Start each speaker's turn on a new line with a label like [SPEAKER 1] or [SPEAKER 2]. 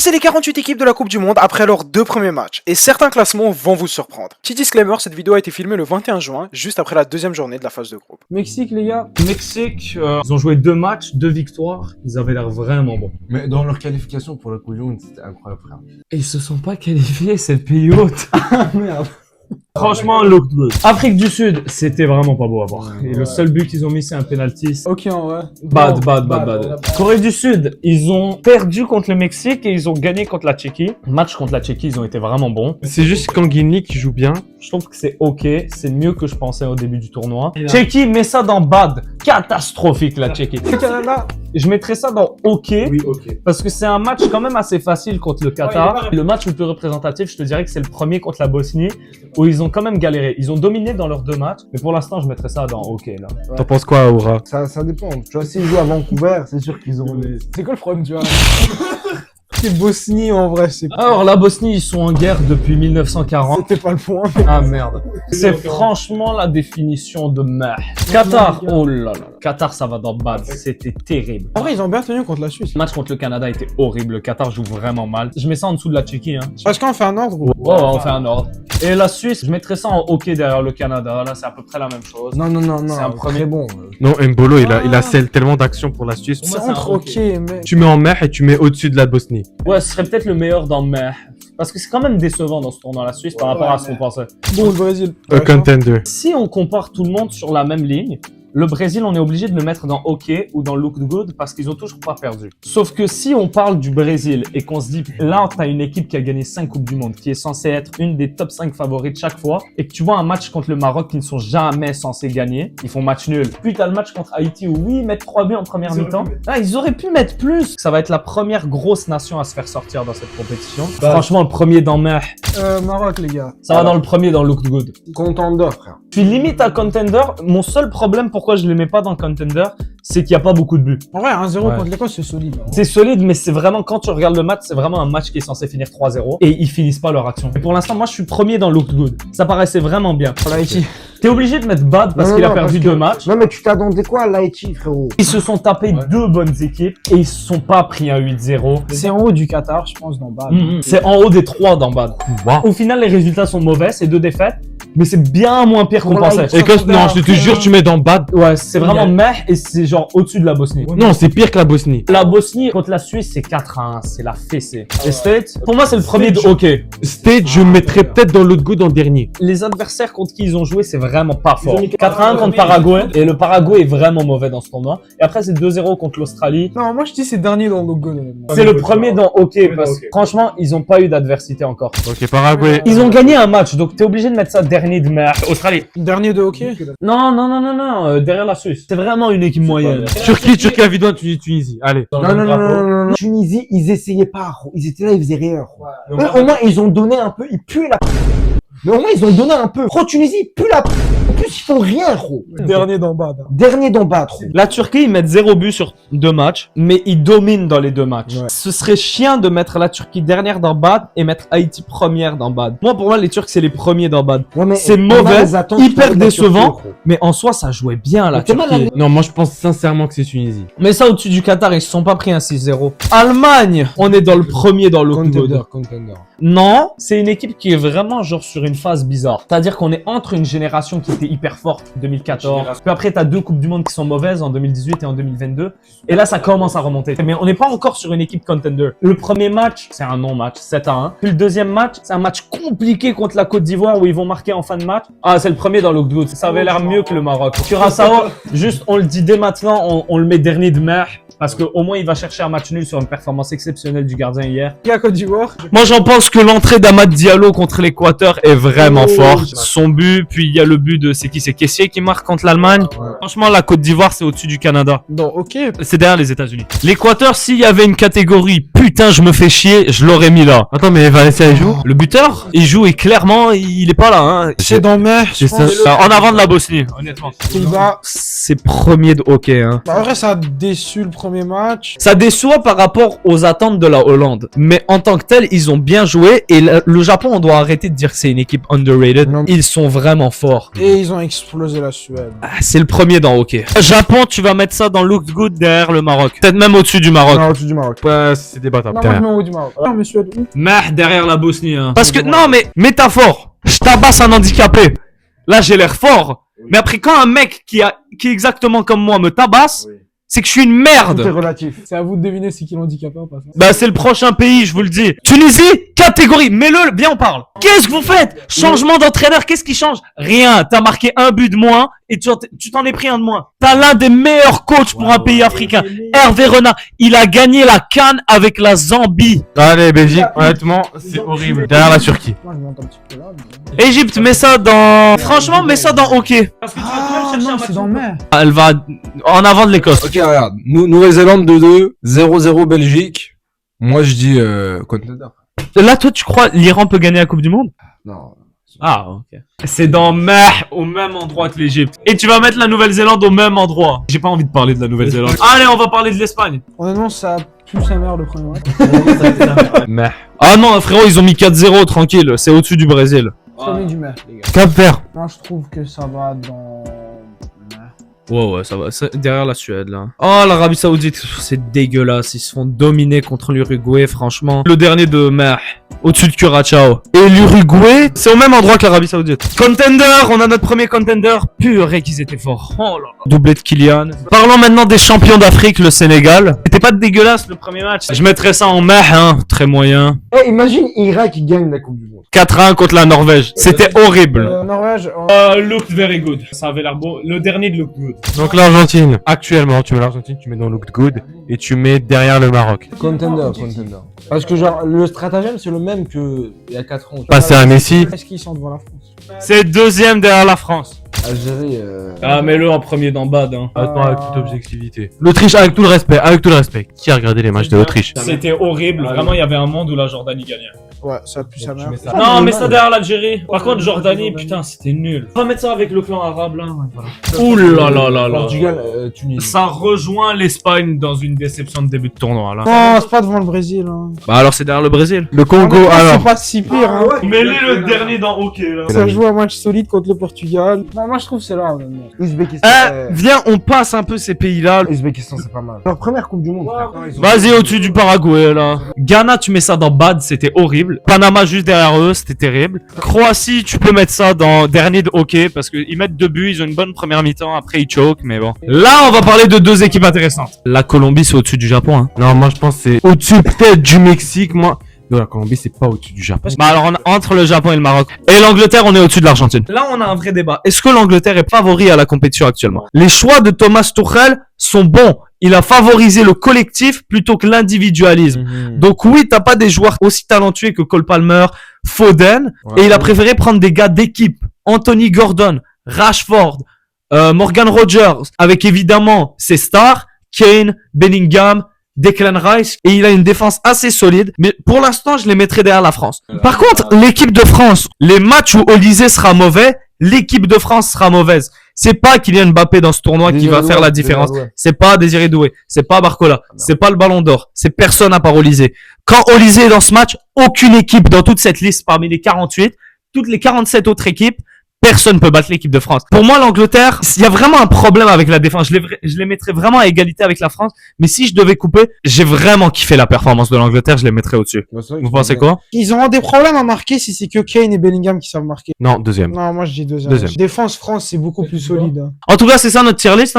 [SPEAKER 1] c'est les 48 équipes de la Coupe du Monde après leurs 2 premiers matchs, et certains classements vont vous surprendre. Petit disclaimer, cette vidéo a été filmée le 21 juin, juste après la 2e journée de la phase de groupe.
[SPEAKER 2] Mexique, les gars.
[SPEAKER 3] Mexique, ils ont joué 2 matchs, 2 victoires, ils avaient l'air vraiment bons.
[SPEAKER 4] Mais dans leur qualification pour la Coupe du Monde, c'était incroyable, frère.
[SPEAKER 3] Et ils se sont pas qualifiés, c'est le pays hôte.
[SPEAKER 2] Ah merde.
[SPEAKER 3] Franchement, look good. Afrique du Sud, c'était vraiment pas beau à voir. Et le seul but qu'ils ont mis, c'est un penalty.
[SPEAKER 2] Ok, en vrai.
[SPEAKER 3] Bad. Corée du Sud, ils ont perdu contre le Mexique et ils ont gagné contre la Tchéquie. Match contre la Tchéquie, ils ont été vraiment bons.
[SPEAKER 5] C'est juste Kanguini qui joue bien.
[SPEAKER 3] Je trouve que c'est ok, c'est mieux que je pensais au début du tournoi. Tchéquie, met ça dans bad. Catastrophique la Tchéquie.
[SPEAKER 2] Le Canada.
[SPEAKER 3] Je mettrais ça dans ok.
[SPEAKER 4] Oui, ok.
[SPEAKER 3] Parce que c'est un match quand même assez facile contre le Qatar. Le match le plus représentatif, je te dirais que c'est le premier contre la Bosnie, où ils ont quand même galéré. Ils ont dominé dans leurs 2 matchs, mais pour l'instant, je mettrais ça dans ok là.
[SPEAKER 5] T'en penses quoi, Aura?
[SPEAKER 4] Ça dépend. Tu vois, s'ils jouent à Vancouver, c'est sûr qu'ils auront les...
[SPEAKER 2] C'est quoi le problème, tu vois? C'est Bosnie, en vrai, c'est pas...
[SPEAKER 3] Alors la Bosnie, ils sont en guerre depuis 1940.
[SPEAKER 2] C'était pas le point.
[SPEAKER 3] Ah merde. C'est franchement la définition de meh. Qatar, oh là là. Qatar, ça va dans bad. C'était terrible.
[SPEAKER 2] En vrai, ils ont bien tenu contre la Suisse.
[SPEAKER 3] Le match contre le Canada était horrible. Le Qatar joue vraiment mal. Je mets ça en dessous de la Tchéquie. Hein.
[SPEAKER 2] Parce qu'on fait un ordre.
[SPEAKER 3] Ouais, on fait un ordre. Et la Suisse, je mettrais ça en ok derrière le Canada. Là, c'est à peu près la même chose.
[SPEAKER 4] Non.
[SPEAKER 3] C'est un premier
[SPEAKER 4] bon.
[SPEAKER 5] Non, Mbolo, il a scellé tellement d'actions pour la Suisse.
[SPEAKER 2] C'est
[SPEAKER 3] Moi, c'est
[SPEAKER 2] entre
[SPEAKER 3] un
[SPEAKER 2] ok, mais...
[SPEAKER 5] Tu mets en mer et tu mets au-dessus de la Bosnie.
[SPEAKER 3] Ouais, ce serait peut-être le meilleur dans meh. Parce que c'est quand même décevant dans ce tournoi la Suisse par rapport à ce qu'on pensait.
[SPEAKER 2] Bon, le Brésil.
[SPEAKER 5] A contender.
[SPEAKER 3] Si on compare tout le monde sur la même ligne, le Brésil, on est obligé de le mettre dans OK ou dans Look Good parce qu'ils ont toujours pas perdu. Sauf que si on parle du Brésil et qu'on se dit, là, t'as une équipe qui a gagné 5 Coupes du Monde, qui est censée être une des top 5 favorites chaque fois, et que tu vois un match contre le Maroc qu'ils ne sont jamais censés gagner, ils font match nul. Puis t'as le match contre Haïti où oui, ils mettent 3 buts en première mi-temps. Ah, ils auraient pu mettre plus. Ça va être la première grosse nation à se faire sortir dans cette compétition. Franchement, le premier dans meh.
[SPEAKER 2] Maroc, les gars.
[SPEAKER 3] Ça va dans le premier dans Look Good.
[SPEAKER 4] Contender, frère.
[SPEAKER 3] Puis limite à Contender, mon seul problème pourquoi je les mets pas dans Contender, c'est qu'il n'y a pas beaucoup de buts.
[SPEAKER 2] En vrai, 1-0
[SPEAKER 3] Ouais.
[SPEAKER 2] contre l'Écosse, c'est solide. Hein.
[SPEAKER 3] C'est solide, mais c'est vraiment, quand tu regardes le match, c'est vraiment un match qui est censé finir 3-0 et ils finissent pas leur action. Et pour l'instant, moi je suis premier dans Look Good. Ça paraissait vraiment bien.
[SPEAKER 2] Pour l'Haïti.
[SPEAKER 3] T'es obligé de mettre bad parce qu'il a perdu 2 matchs.
[SPEAKER 4] Non, mais tu t'attendais quoi à l'Haïti, frérot?
[SPEAKER 3] Ils se sont tapés 2 bonnes équipes et ils se sont pas pris un 8-0.
[SPEAKER 2] C'est en haut du Qatar, je pense, dans bas.
[SPEAKER 3] C'est en haut des 3 dans bad. Au final, les résultats sont mauvais, c'est 2 défaites, mais c'est bien moins pire qu'on
[SPEAKER 4] Pour
[SPEAKER 3] pensait.
[SPEAKER 4] l'Haïti.
[SPEAKER 5] Et que, non, je te jure, tu mets dans bad.
[SPEAKER 3] Ouais, c'est vraiment meh et c'est genre au-dessus de la Bosnie.
[SPEAKER 5] Non, c'est pire que la Bosnie.
[SPEAKER 3] La Bosnie contre la Suisse, c'est 4-1, c'est la fessée. Les States, pour moi, c'est le premier de hockey.
[SPEAKER 5] State, je mettrais peut-être dans l'autre good en dernier.
[SPEAKER 3] Les adversaires contre qui ils ont joué, c'est vraiment pas fort. 4-1 contre Paraguay, et le Paraguay est vraiment mauvais dans ce tournoi. Et après, c'est 2-0 contre l'Australie.
[SPEAKER 2] Non, moi je dis c'est dernier dans le logo. honnêtement.
[SPEAKER 3] C'est le premier dans hockey, parce que franchement, ils ont pas eu d'adversité encore.
[SPEAKER 5] Ok, Paraguay.
[SPEAKER 3] Ils ont gagné un match, donc t'es obligé de mettre ça dernier de mer. Australie.
[SPEAKER 2] Dernier de hockey.
[SPEAKER 3] Non, derrière la Suisse. C'est vraiment une équipe moyenne.
[SPEAKER 5] Turquie, Avidoine, Tunisie. Allez.
[SPEAKER 4] Non. Tunisie, ils essayaient pas, gros. Ils étaient là, ils faisaient rien, gros. Eux, au moins, ils ont donné un peu, ils puent la mais au moins, ils ont donné un peu. Gros, Tunisie, ils puent la en plus, ils font rien, gros.
[SPEAKER 2] Dernier d'en bas.
[SPEAKER 4] Dernier d'en bas, gros.
[SPEAKER 3] La Turquie, ils mettent 0 but sur 2 matchs, mais ils dominent dans les 2 matchs.
[SPEAKER 2] Ouais.
[SPEAKER 3] Ce serait chiant de mettre la Turquie dernière dans bad et mettre Haïti première dans bad. Moi, pour moi, les Turcs, c'est les premiers dans bad.
[SPEAKER 4] Ouais, mais
[SPEAKER 3] C'est
[SPEAKER 4] on a
[SPEAKER 3] mauvais,
[SPEAKER 4] les attentes
[SPEAKER 3] hyper
[SPEAKER 4] pour la
[SPEAKER 3] décevant.
[SPEAKER 4] Turquie, gros.
[SPEAKER 3] Mais en soi, ça jouait bien, la
[SPEAKER 4] Mais comment
[SPEAKER 3] Turquie.
[SPEAKER 5] Non, moi je pense sincèrement que c'est Tunisie.
[SPEAKER 3] Mais ça, au-dessus du Qatar, ils se sont pas pris un 6-0. Allemagne, on est dans le premier dans le
[SPEAKER 4] Contender.
[SPEAKER 3] Non, c'est une équipe qui est vraiment genre sur une phase bizarre. C'est-à-dire qu'on est entre une génération qui était hyper forte, 2014. Puis après, t'as 2 Coupes du Monde qui sont mauvaises en 2018 et en 2022. Et là, ça commence à remonter. Mais on n'est pas encore sur une équipe contender. Le premier match, c'est un non-match, 7-1. Puis le deuxième match, c'est un match compliqué contre la Côte d'Ivoire où ils vont marquer en fin de match. Ah, c'est le premier dans le good. Ça avait l'air mieux que le Maroc. Curaçao, juste, on le dit dès maintenant, on le met dernier de mer. Parce qu'au moins, il va chercher un match nul sur une performance exceptionnelle du gardien hier.
[SPEAKER 2] Qui a Côte d'Ivoire?
[SPEAKER 3] Moi, j'en pense que l'entrée d'Amad Diallo contre l'Équateur est vraiment forte. Son but, puis il y a le but de, c'est qui? C'est Kessié qui marque contre l'Allemagne. Franchement, la Côte d'Ivoire, c'est au-dessus du Canada.
[SPEAKER 2] Non, ok.
[SPEAKER 3] C'est derrière les États-Unis. L'Équateur, s'il y avait une catégorie, putain, je me fais chier, je l'aurais mis là.
[SPEAKER 5] Attends, mais Valencia, il joue?
[SPEAKER 3] Le buteur, il joue et clairement, il est pas là, hein.
[SPEAKER 2] C'est dans mer.
[SPEAKER 5] C'est ça.
[SPEAKER 3] En avant de la Bosnie, honnêtement.
[SPEAKER 2] Pays-Bas.
[SPEAKER 3] C'est premier de hockey, hein.
[SPEAKER 2] Bah, en vrai, ça a déçu le premier premier match.
[SPEAKER 3] Ça déçoit par rapport aux attentes de la Hollande. Mais en tant que tel, ils ont bien joué. Et le Japon, on doit arrêter de dire que c'est une équipe underrated.
[SPEAKER 2] Non.
[SPEAKER 3] Ils sont vraiment forts.
[SPEAKER 2] Et ils ont explosé la Suède.
[SPEAKER 3] Ah, c'est le premier dans hockey. Japon, tu vas mettre ça dans look good derrière le Maroc. Peut-être même au-dessus du Maroc.
[SPEAKER 2] Non, au-dessus du Maroc.
[SPEAKER 5] Ouais, c'est débattable.
[SPEAKER 2] Non, moi je mets au du Maroc. Non, mais Suède, où?
[SPEAKER 3] Mais derrière la Bosnie. Hein. Parce que, non, mais métaphore. Je tabasse un handicapé. Là, j'ai l'air fort. Mais après, quand un mec qui est exactement comme moi me tabasse, c'est que je suis une
[SPEAKER 2] Tout est
[SPEAKER 3] merde.
[SPEAKER 2] relatif. C'est à vous de deviner c'est qui l'handicapé ou pas.
[SPEAKER 3] Bah, c'est le prochain pays, je vous le dis. Tunisie, catégorie. Mets-le, bien on parle. Qu'est-ce que vous faites? Changement d'entraîneur, qu'est-ce qui change? Rien. T'as marqué un but de moins et tu t'en es pris un de moins. T'as l'un des meilleurs coachs pour un pays africain. Hervé Renard, il a gagné la CAN avec la Zambie.
[SPEAKER 5] Allez, Belgique, honnêtement, c'est horrible. Derrière la Turquie.
[SPEAKER 2] Moi je monte un petit peu là. Mais...
[SPEAKER 3] Égypte, mets ça dans... Franchement, mets ça dans hockey. Parce que tu
[SPEAKER 2] Ah non, c'est dans le mer.
[SPEAKER 3] Elle va en avant de l'Écosse.
[SPEAKER 6] Ok, regarde. Nouvelle-Zélande 2-2, 0-0 Belgique. Moi, je dis contender.
[SPEAKER 3] Là, toi, tu crois l'Iran peut gagner la Coupe du Monde?
[SPEAKER 6] Non.
[SPEAKER 3] Ah, ok. C'est dans Meh, au même endroit que l'Égypte. Et tu vas mettre la Nouvelle-Zélande au même endroit. J'ai pas envie de parler de la Nouvelle-Zélande. Allez, on va parler de l'Espagne.
[SPEAKER 2] Honnêtement, ça pue sa mère le premier match.
[SPEAKER 5] Mais.
[SPEAKER 3] Ah non, frérot, ils ont mis 4-0, tranquille. C'est au-dessus du Brésil.
[SPEAKER 2] Premier du mer, les gars.
[SPEAKER 5] Cap Vert.
[SPEAKER 2] Moi je trouve que ça va dans...
[SPEAKER 3] Ouais, ça va. C'est derrière la Suède, là. Oh, l'Arabie Saoudite, c'est dégueulasse. Ils se font dominer contre l'Uruguay, franchement. Le dernier de Meh, au-dessus de Curaçao. Et l'Uruguay, c'est au même endroit que l'Arabie Saoudite. Contender, on a notre premier contender. Purée qu'ils étaient forts. Oh là là. Doublé de Kylian. Parlons maintenant des champions d'Afrique, le Sénégal. C'était pas dégueulasse le premier match. Je mettrais ça en Meh, hein. Très moyen.
[SPEAKER 4] Eh, imagine Irak qui gagne la Coupe du Monde.
[SPEAKER 3] 4-1 contre la Norvège. C'était horrible.
[SPEAKER 2] Norvège,
[SPEAKER 3] Looked very good. Ça avait l'air beau. Le dernier de Looked good.
[SPEAKER 5] Donc l'Argentine. Actuellement, tu mets l'Argentine, tu mets dans Look Good et tu mets derrière le Maroc.
[SPEAKER 4] Contender. Parce que genre, le stratagème c'est le même que il y a 4 ans.
[SPEAKER 5] Passer à Messi.
[SPEAKER 2] est-ce qu'ils sont devant la France?
[SPEAKER 3] C'est deuxième derrière la France.
[SPEAKER 4] Algérie,
[SPEAKER 3] Ah, mets-le en premier d'en bas, hein.
[SPEAKER 5] Attends, avec toute objectivité. L'Autriche, avec tout le respect. Qui a regardé les matchs de l'Autriche?
[SPEAKER 3] C'était horrible. Vraiment, il y y avait un monde où la Jordanie gagnait.
[SPEAKER 2] Ouais, ça pue sa mère.
[SPEAKER 3] Non, mais ça derrière l'Algérie. Par contre, Jordanie, putain, c'était nul. On va mettre ça avec le clan arabe, là. Ouh là là là là.
[SPEAKER 4] Portugal, Tunisie.
[SPEAKER 3] Ça rejoint l'Espagne dans une déception de début de tournoi, là.
[SPEAKER 2] Non, c'est pas devant le Brésil. Hein.
[SPEAKER 3] Bah alors, c'est derrière le Brésil.
[SPEAKER 5] Le Congo,
[SPEAKER 2] En même temps,
[SPEAKER 5] alors.
[SPEAKER 2] c'est pas si pire. Hein.
[SPEAKER 3] Mets-le le dernier dans hockey, là.
[SPEAKER 2] Ça joue un match solide contre le Portugal. Non, moi je trouve que c'est là. honnêtement.
[SPEAKER 4] Ouzbékistan.
[SPEAKER 3] Viens, on passe un peu ces pays-là.
[SPEAKER 4] Ouzbékistan, c'est pas mal. Leur première Coupe du Monde. frère.
[SPEAKER 3] Vas-y, au-dessus du Paraguay, là. Ghana, tu mets ça dans Bad, c'était horrible. Panama, juste derrière eux, c'était terrible. Croatie, tu peux mettre ça dans dernier de hockey, parce qu'ils mettent 2 buts, ils ont une bonne première mi-temps, après ils choke, mais bon. Là, on va parler de 2 équipes intéressantes. La Colombie, c'est au-dessus du Japon, hein.
[SPEAKER 5] Non, moi je pense que c'est au-dessus peut-être du Mexique, moi. Non, la Colombie, c'est pas au-dessus du Japon.
[SPEAKER 3] Bah alors, entre le Japon et le Maroc. Et l'Angleterre, on est au-dessus de l'Argentine. Là, on a un vrai débat. Est-ce que l'Angleterre est favori à la compétition actuellement? Les choix de Thomas Tuchel sont bons. Il a favorisé le collectif plutôt que l'individualisme. Donc oui, t'as pas des joueurs aussi talentueux que Cole Palmer, Foden, et il a préféré prendre des gars d'équipe. Anthony Gordon, Rashford, Morgan Rogers, avec évidemment ses stars, Kane, Bellingham, Declan Rice, et il a une défense assez solide, mais pour l'instant, je les mettrai derrière la France. Par contre, l'équipe de France, les matchs où Olysée sera mauvais, l'équipe de France sera mauvaise. C'est pas Kylian Mbappé dans ce tournoi qui va faire la différence. C'est pas Désiré Doué, c'est pas Barcola, c'est pas le Ballon d'Or, c'est personne à part Olysée. Quand Olysée est dans ce match, aucune équipe dans toute cette liste parmi les 48, toutes les 47 autres équipes, personne peut battre l'équipe de France. Pour moi, l'Angleterre, il y a vraiment un problème avec la défense. Je les mettrais vraiment à égalité avec la France. Mais si je devais couper, j'ai vraiment kiffé la performance de l'Angleterre. Je les mettrais au-dessus. Vous pensez quoi?
[SPEAKER 2] Ils auront des problèmes à marquer si c'est que Kane et Bellingham qui savent marquer.
[SPEAKER 5] Non, deuxième.
[SPEAKER 2] Non, moi je dis deuxième.
[SPEAKER 5] Deuxième.
[SPEAKER 2] Défense France, c'est beaucoup plus solide. Hein.
[SPEAKER 3] En tout cas, c'est ça notre tier list. Hein.